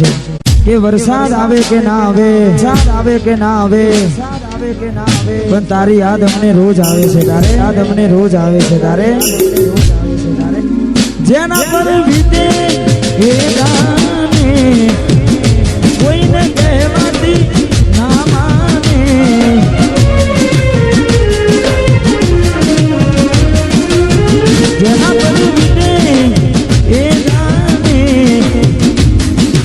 છે કે વરસાદ આવે કે ના આવે, વરસાદ આવે કે ના આવે, પણ તારી યાદ અમને રોજ આવે છે તારે, યાદ અમને રોજ આવે છે તારે, જેના પર વીતે એ ગાને કોઈને કહેવાતી ના માને, જેના પર વીતે એ ગાને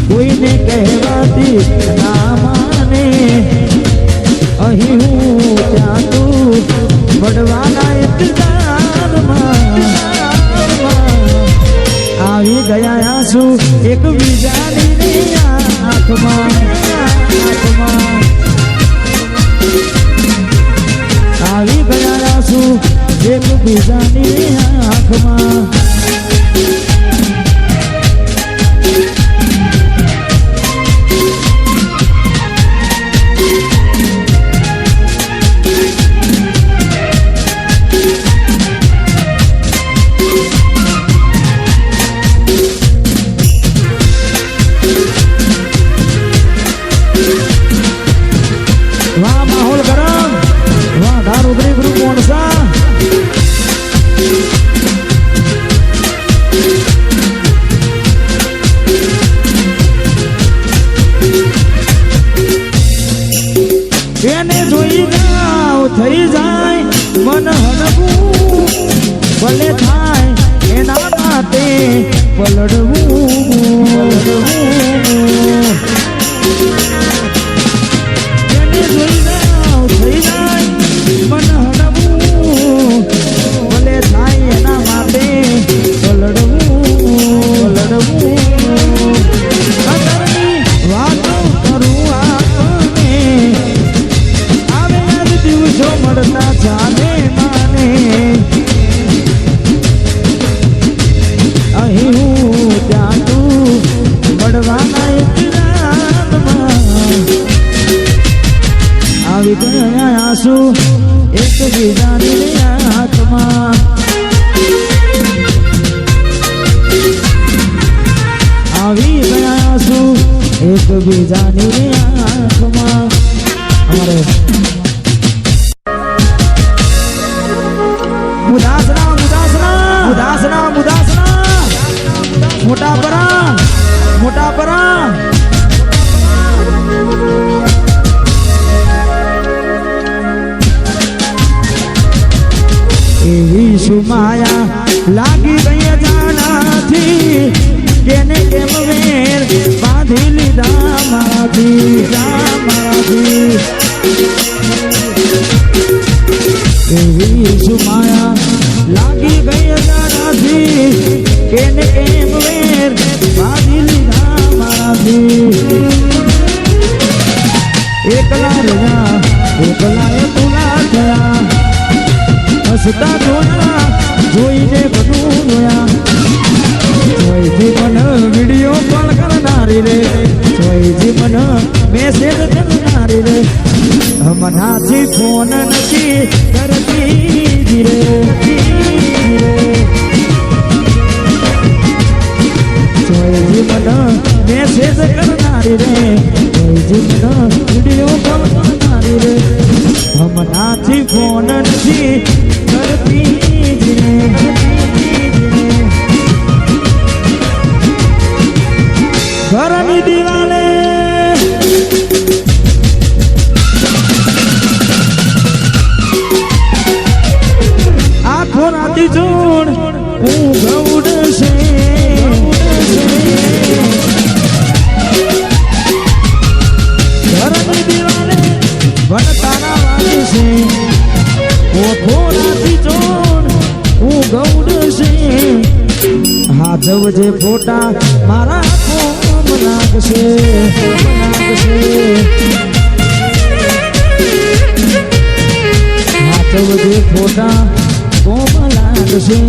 કોઈને કહેવાતી ના માને, અહીં હું ત્યાં તું વડવાના ઇંતજારમાં આવી ગયા આંસુ એક બીજાની આંખમાં, આવી ગયા આંસુ એક બીજાની આંખમાં, થઈ જાય મન હડવું, ભલે થાય એના માટે પલડવું, એને જોઈ જાવ થઈ જાય મન હડવું, ભલે થાય એના માટે પલડવું, અગરની વાતો કરું આપને આવે યાદ દિવસો મળતા જાને માને, અહીં હું ત્યાં તું મળવાના ઇંતજારમાં આવી ગયા આંસુ એક બીજાની હાથમાં, આવી ગયા આંસુ એક બીજાની આંખમાં. અમારે મુદાસના મોટા પરા એવી સુમાયા લાગી ગઈ જાણાથી, કેને કેમ વેર બાંધી લીધા મારાથી, એવી સુમાયા લાગી ગઈ જાણાથી, કેને કેમ વેર બાંધી લીધા મારાથી, એકલા રહ્યા એકલા એ તુલા થયા, હસતા જોયા જોઈને બધું જોયા, જોઈથી મને વિડીયો કોલ કરનારી રે, જોઈથી મને મેસેજ કરનારી રે, હમણાંથી ફોન નથી કરતી રે, જોઈથી મને મેસેજ કરનારી રે, જોઈથી મને વિડીયો કોલ કરનારી રે, હમણાંથી ફોન નથી કરતી રે, ઘરની દિવાલે આખો રાતી જોડ ઊંઘવડશે, ઘરની દિવાલે વનતારા વાગશે, આખો રાતી જોડ ઊંઘવડશે, હાથવજે ફોટા મારા લાગશે, હાથવજે ફોટા કોમ લાગશે,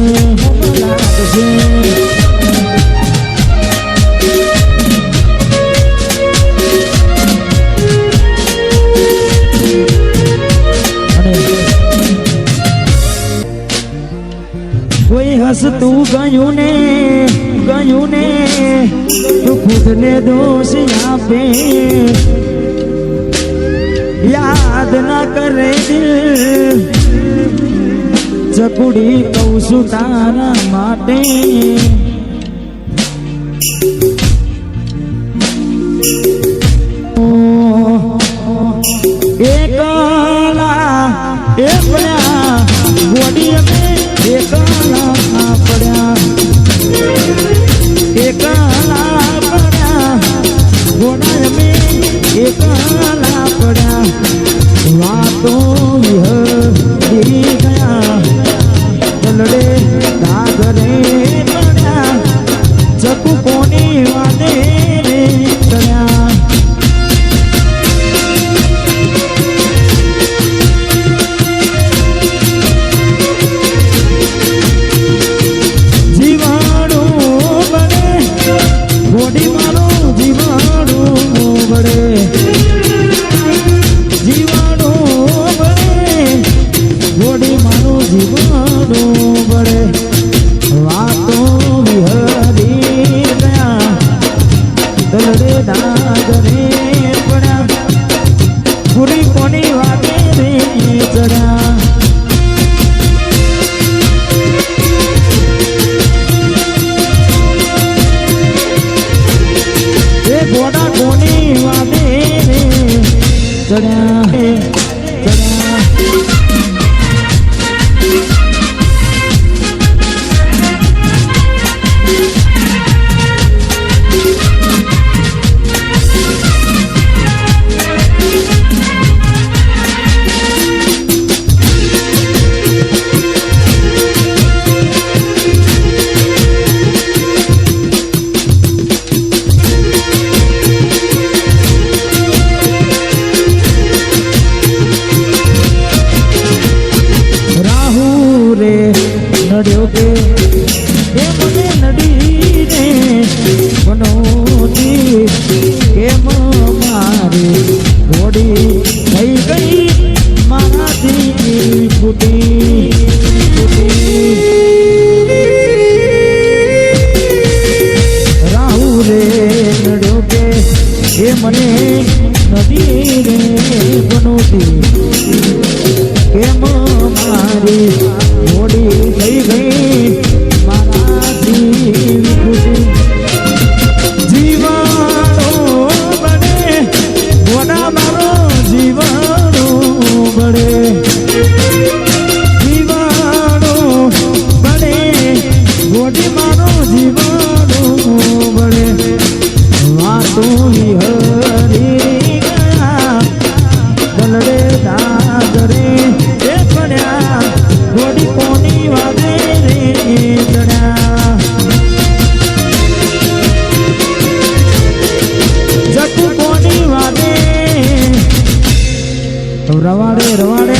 કોઈ હસતું ગયું ને તું ખુદને દોષ આપે યાદ ના કરે દિલ ચકુડી કહું છું તારા માટે એકલા એ પડ્યા ગોડી અમે એકલા પડ્યા એકલા પડ્યા ગોડા અમે એકલા પડ્યા વાતો વિહરી ગયા તલડે દાગરે પડ્યા ચકુ કોની વાદે રે ચડ્યા નડ્યો કે એ મને નડી રે બનોતી કેમ મારી ઘોડી થઈ ગઈ મારાથી ફૂટી રાહુ રે નડ્યો કે એ મને નડી રે બનોતી કેમ મારી ઘોડી થઈ ગઈ મારાથી ફૂટી જીવાણો બને ઘોડા મારો જીવાણો બને જીવાણો બને ઘોડી મારો જીવાણો બને વાતો હરી ગયા દલડે દાદરે એ પડ્યા ઘોડી કોની વાદે રે ચડ્યા જકુ કોની વાદે રવાડે રવાડે